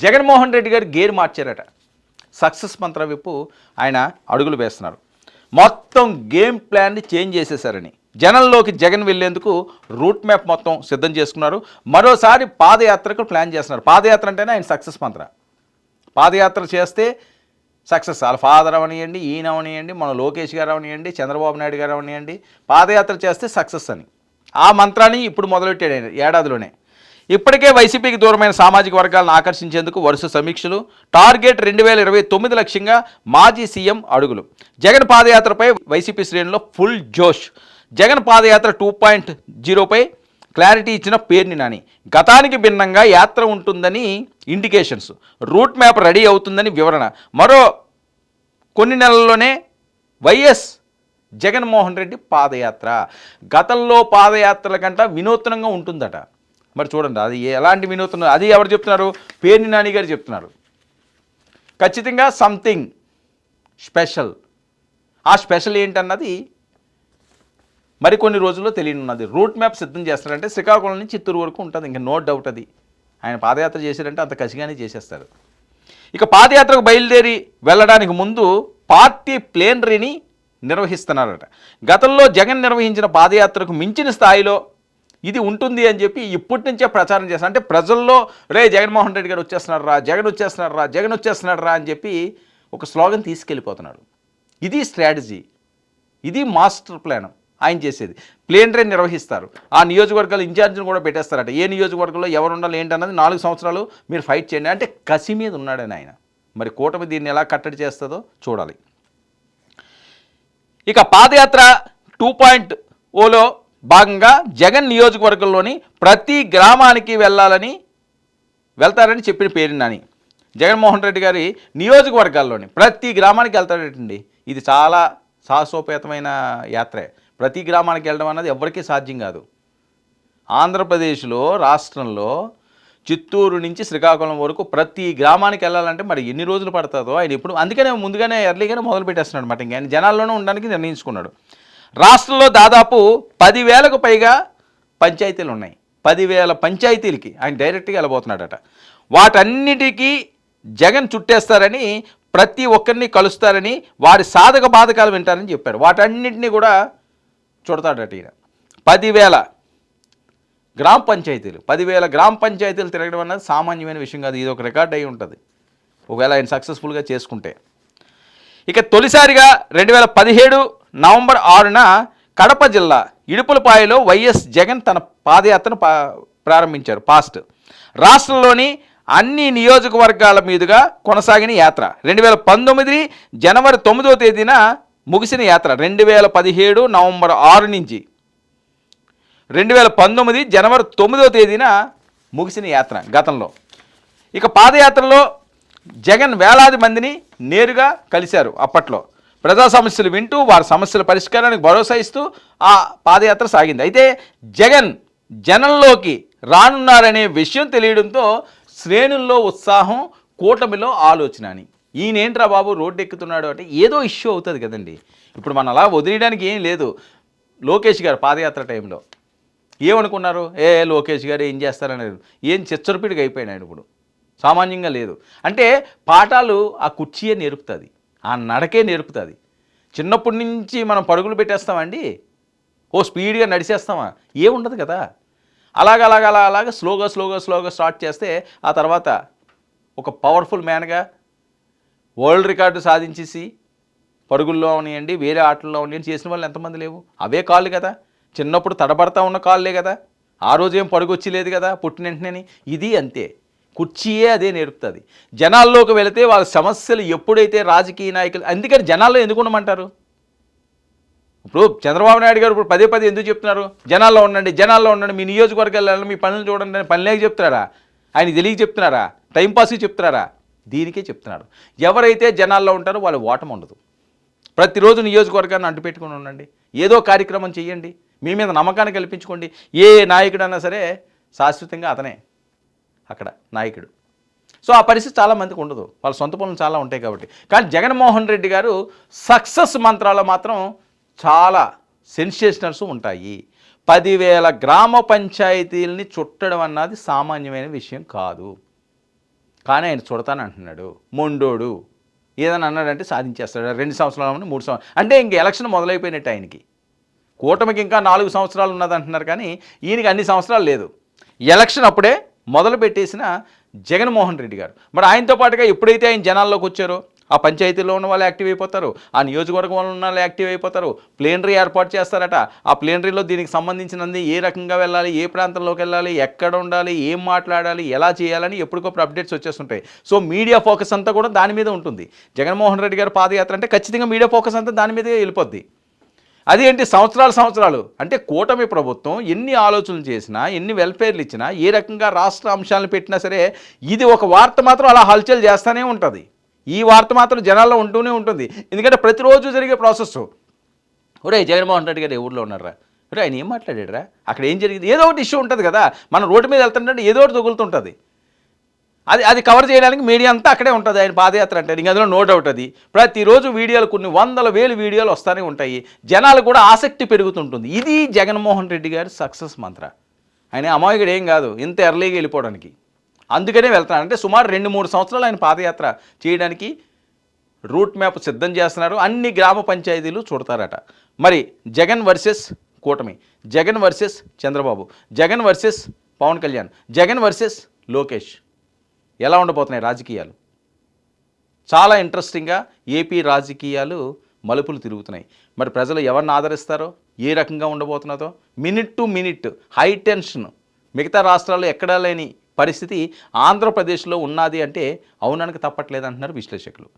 జగన్మోహన్ రెడ్డి గారు gear మార్చారట. Success మంత్ర వైపు ఆయన అడుగులు వేస్తున్నారు. మొత్తం గేమ్ ప్లాన్ని చేంజ్ చేసేసారని, జనంలోకి జగన్ వెళ్లేందుకు రూట్ మ్యాప్ మొత్తం సిద్ధం చేసుకున్నారు. మరోసారి పాదయాత్రకు ప్లాన్ చేస్తున్నారు. పాదయాత్ర అంటేనే ఆయన సక్సెస్ మంత్ర. పాదయాత్ర చేస్తే సక్సెస్. వాళ్ళ ఫాదర్ అవనియండి, ఈయన అవనియండి, మన లోకేష్ గారు అవనియండి, చంద్రబాబు నాయుడు గారు అవనియండి, పాదయాత్ర చేస్తే సక్సెస్ అని ఆ మంత్రాన్ని ఇప్పుడు మొదలెట్టాడు ఆయన ఏడాదిలోనే. ఇప్పటికే వైసీపీకి దూరమైన సామాజిక వర్గాలను ఆకర్షించేందుకు వరుస సమీక్షలు. టార్గెట్ 2029 లక్ష్యంగా మాజీ సీఎం అడుగులు. జగన్ పాదయాత్రపై వైసీపీ శ్రేణుల్లో ఫుల్ జోష్. జగన్ పాదయాత్ర 2.0పై క్లారిటీ ఇచ్చిన పేర్ని నాని. గతానికి భిన్నంగా యాత్ర ఉంటుందని ఇండికేషన్స్. రూట్ మ్యాప్ రెడీ అవుతుందని వివరణ. మరో కొన్ని నెలల్లోనే వైఎస్ జగన్మోహన్ రెడ్డి పాదయాత్ర. గతంలో పాదయాత్రల కంటే వినూత్నంగా ఉంటుందట. మరి చూడండి, అది ఎలాంటి వినూత్నం, అది ఎవరు చెప్తున్నారు? పేర్ని నాని గారు చెప్తున్నారు. ఖచ్చితంగా సంథింగ్ స్పెషల్. ఆ స్పెషల్ ఏంటన్నది మరికొన్ని రోజుల్లో తెలియనున్నది. రూట్ మ్యాప్ సిద్ధం చేస్తారంటే శ్రీకాకుళం నుంచి చిత్తూరు వరకు ఉంటుంది, ఇంకా నో డౌట్. అది ఆయన పాదయాత్ర చేశారంటే అంత కసిగానే చేసేస్తారు. ఇక పాదయాత్రకు బయలుదేరి వెళ్ళడానికి ముందు పార్టీ ప్లేనరీని నిర్వహిస్తున్నారట. గతంలో జగన్ నిర్వహించిన పాదయాత్రకు మించిన స్థాయిలో ఇది ఉంటుంది అని చెప్పి ఇప్పటి నుంచే ప్రచారం చేస్తారు. అంటే ప్రజల్లో రే జగన్మోహన్ రెడ్డి గారు వచ్చేస్తున్నారు రా, జగన్ వచ్చేస్తున్నారు రా, జగన్ వచ్చేస్తున్నాడు రా అని చెప్పి ఒక స్లోగన్ తీసుకెళ్ళిపోతున్నాడు. ఇది స్ట్రాటజీ, ఇది మాస్టర్ ప్లాన్ ఆయన చేసేది. ప్లేనరీ నిర్వహిస్తారు. ఆ నియోజకవర్గాల ఇన్ఛార్జిని కూడా పెట్టేస్తారట. ఏ నియోజకవర్గంలో ఎవరు ఉండాలి ఏంటన్నది 4 సంవత్సరాలు మీరు ఫైట్ చేయండి అంటే కసి మీద ఉన్నాడని ఆయన. మరి కూటమి దీన్ని ఎలా కట్టడి చేస్తుందో చూడాలి. ఇక పాదయాత్ర 2.0లో భాగంగా జగన్ నియోజకవర్గంలోని ప్రతి గ్రామానికి వెళ్తారని చెప్పిన పేరు నాని. జగన్మోహన్ రెడ్డి గారి నియోజకవర్గాల్లోని ప్రతి గ్రామానికి వెళ్తాడటండి. ఇది చాలా సాహసోపేతమైన యాత్రే. ప్రతి గ్రామానికి వెళ్ళడం అన్నది ఎవరికీ సాధ్యం కాదు. ఆంధ్రప్రదేశ్లో రాష్ట్రంలో చిత్తూరు నుంచి శ్రీకాకుళం వరకు ప్రతి గ్రామానికి వెళ్ళాలంటే మరి ఎన్ని రోజులు పడుతుందో ఆయన ఇప్పుడు అందుకనే ముందుగానే ఎర్లీగానే మొదలు పెట్టేస్తున్నాడు అన్నమాట. ఇంకా ఆయన జనాల్లోనే ఉండడానికి నిర్ణయించుకున్నాడు. రాష్ట్రంలో దాదాపు 10,000కు పైగా పంచాయతీలు ఉన్నాయి. 10,000 పంచాయతీలకి ఆయన డైరెక్ట్గా వెళ్ళబోతున్నాడట. వాటన్నిటికీ జగన్ చుట్టేస్తారని, ప్రతి ఒక్కరిని కలుస్తారని, వారి సాధక బాధకాలు వింటారని చెప్పాడు. వాటన్నిటినీ కూడా చుడతాడట ఈయన. 10,000 గ్రామ పంచాయతీలు, 10,000 గ్రామ పంచాయతీలు తిరగడం అన్నది సామాన్యమైన విషయం కాదు. ఇది ఒక రికార్డ్ అయి ఉంటుంది ఒకవేళ ఆయన సక్సెస్ఫుల్గా చేసుకుంటే. ఇక తొలిసారిగా 2017 నవంబర్ 6న కడప జిల్లా ఇడుపులపాయలో వైఎస్ జగన్ తన పాదయాత్రను ప్రారంభించారు. రాష్ట్రంలోని అన్ని నియోజకవర్గాల మీదుగా కొనసాగిన యాత్ర 2019 జనవరి 9వ తేదీన ముగిసిన యాత్ర. 2017 నవంబర్ 6 నుంచి 2019 జనవరి 9వ తేదీన ముగిసిన యాత్ర గతంలో. ఇక పాదయాత్రలో జగన్ వేలాది మందిని నేరుగా కలిశారు. అప్పట్లో ప్రజా సమస్యలు వింటూ వారి సమస్యల పరిష్కారానికి భరోసా ఇస్తూ ఆ పాదయాత్ర సాగింది. అయితే జగన్ జనంలోకి రానున్నారనే విషయం తెలియడంతో శ్రేణుల్లో ఉత్సాహం, కూటమిలో ఆలోచన అని. ఈయనేంట్రా బాబు రోడ్డు ఎక్కుతున్నాడు అంటే ఏదో ఇష్యూ అవుతుంది కదండి. ఇప్పుడు మనం అలా వదిలేయడానికి ఏం లేదు. లోకేష్ గారు పాదయాత్ర టైంలో ఏమనుకున్నారు? లోకేష్ గారు ఏం చేస్తారనేది ఏం చిచ్చరపిడిగా అయిపోయినాడు. ఇప్పుడు సామాన్యంగా లేదు. అంటే పాఠాలు ఆ కుర్చీయే నేర్పుతుంది, ఆ నడకే నేర్పుతుంది. చిన్నప్పటి నుంచి మనం పరుగులు పెట్టేస్తామండి, స్పీడ్గా నడిచేస్తామా? ఏముండదు కదా. అలాగ స్లోగా స్టార్ట్ చేస్తే ఆ తర్వాత ఒక పవర్ఫుల్ మ్యాన్గా వరల్డ్ రికార్డు సాధించేసి పరుగుల్లో అవనివ్వండి, వేరే ఆటల్లో అవనివ్వండి చేసిన వాళ్ళు ఎంతమంది లేవు? అవే కాళ్ళు కదా. చిన్నప్పుడు తడబడతా ఉన్న కాళ్ళే కదా. ఆ రోజేం పరుగు వచ్చి లేదు కదా పుట్టిన వెంటనే. ఇది అంతే, కుర్చీయే అదే నేర్పుతుంది. జనాల్లోకి వెళితే వాళ్ళ సమస్యలు ఎప్పుడైతే రాజకీయ నాయకులు, అందుకని జనాల్లో ఎందుకు ఉండమంటారు? ఇప్పుడు చంద్రబాబు నాయుడు గారు ఇప్పుడు పదే ఎందుకు చెప్తున్నారు? జనాల్లో ఉండండి, మీ నియోజకవర్గాల్లో మీ పనులు చూడండి అని పనిలేక చెప్తున్నారా? ఆయన తెలియక చెప్తున్నారా? టైంపాస్కి చెప్తున్నారా? దీనికే చెప్తున్నారు. ఎవరైతే జనాల్లో ఉంటారో వాళ్ళు ఓటమి ఉండదు. ప్రతిరోజు నియోజకవర్గాన్ని అంటుపెట్టుకుని ఉండండి, ఏదో కార్యక్రమం చేయండి, మీ మీద నమ్మకాన్ని కల్పించుకోండి. ఏ నాయకుడన్నా సరే శాశ్వతంగా అతనే అక్కడ నాయకుడు. సో ఆ పరిస్థితి చాలామందికి ఉండదు, వాళ్ళ సొంత పనులు చాలా ఉంటాయి కాబట్టి. కానీ జగన్మోహన్ రెడ్డి గారు సక్సెస్ మంత్రాలు మాత్రం చాలా సెన్సేషనల్స్ ఉంటాయి. 10,000 గ్రామ పంచాయతీలని చుట్టడం అన్నది సామాన్యమైన విషయం కాదు. కానీ ఆయన చుడతానంటున్నాడు. మొండోడు. ఏదైనా అన్నాడంటే సాధించేస్తాడు. 2 సంవత్సరాలు 3 సంవత్సరాలు అంటే ఇంక ఎలక్షన్ మొదలైపోయినట్టు ఆయనకి. కూటమికి ఇంకా 4 సంవత్సరాలు ఉన్నదంటున్నారు కానీ ఈయనకి అన్ని సంవత్సరాలు లేదు. ఎలక్షన్ అప్పుడే మొదలు పెట్టేసిన జగన్మోహన్ రెడ్డి గారు. మరి ఆయనతో పాటుగా ఎప్పుడైతే ఆయన జనాల్లోకి వచ్చారో ఆ పంచాయతీలో ఉన్న వాళ్ళు యాక్టివ్ అయిపోతారు, ఆ నియోజకవర్గంలో ఉన్న వాళ్ళు యాక్టివ్ అయిపోతారు. ప్లేనరీ ఏర్పాటు చేస్తారట. ఆ ప్లేనరీలో దీనికి సంబంధించినది ఏ రకంగా వెళ్ళాలి, ఏ ప్రాంతంలోకి వెళ్ళాలి, ఎక్కడ ఉండాలి, ఏం మాట్లాడాలి, ఎలా చేయాలని ఎప్పటికప్పుడు అప్డేట్స్ వచ్చేస్తుంటాయి. సో మీడియా ఫోకస్ అంతా కూడా దాని మీద ఉంటుంది. జగన్మోహన్ రెడ్డి గారు పాదయాత్ర అంటే ఖచ్చితంగా మీడియా ఫోకస్ అంతా దాని మీదే వెళ్ళిపోద్ది. అదేంటి సంవత్సరాలు అంటే కూటమి ప్రభుత్వం ఎన్ని ఆలోచనలు చేసినా, ఎన్ని వెల్ఫేర్లు ఇచ్చినా, ఏ రకంగా రాష్ట్ర అంశాలను పెట్టినా సరే ఇది ఒక వార్త మాత్రం అలా హల్చల్ చేస్తూనే ఉంటుంది. ఈ వార్త మాత్రం జనాల్లో ఉంటూనే ఉంటుంది. ఎందుకంటే ప్రతిరోజు జరిగే ప్రాసెస్. ఒరే జగన్మోహన్ రెడ్డి గారు ఏ ఊళ్ళో ఉన్నారా, ఒరే ఆయన ఏం మాట్లాడారా, అక్కడ ఏం జరిగింది, ఏదో ఒకటి ఇష్యూ ఉంటుంది కదా. మనం రోడ్డు మీద వెళ్తుంటే ఏదో ఒకటి తగులుతుంటుంది. అది కవర్ చేయడానికి మీడియా అంతా అక్కడే ఉంటుంది. ఆయన పాదయాత్ర అంటే ఇంక అందులో నో డౌట్. అది ప్రతిరోజు వీడియోలు కొన్ని 100,000 వీడియోలు వస్తూనే ఉంటాయి. జనాలు కూడా ఆసక్తి పెరుగుతుంటుంది. ఇది జగన్మోహన్ రెడ్డి గారి సక్సెస్ మంత్ర. ఆయన అమాయకుడు ఏం కాదు ఇంత ఎర్లీగా వెళ్ళిపోవడానికి. అందుకనే వెళ్తున్నాడు. అంటే సుమారు 2-3 సంవత్సరాలు ఆయన పాదయాత్ర చేయడానికి రూట్ మ్యాప్ సిద్ధం చేస్తున్నారు. అన్ని గ్రామ పంచాయతీలు చూడతారట. మరి జగన్ వర్సెస్ కూటమి, Jagan versus Chandrababu, Jagan versus Pawan Kalyan, Jagan versus Lokesh ఎలా ఉండబోతున్నాయి రాజకీయాలు? చాలా ఇంట్రెస్టింగ్గా ఏపీ రాజకీయాలు మలుపులు తిరుగుతున్నాయి. మరి ప్రజలు ఎవరిని ఆదరిస్తారో, ఏ రకంగా ఉండబోతున్నదో minute to minute high tension. మిగతా రాష్ట్రాల్లో ఎక్కడా లేని పరిస్థితి ఆంధ్రప్రదేశ్లో ఉన్నది అంటే అవుననక తప్పట్లేదంటున్నారు విశ్లేషకులు.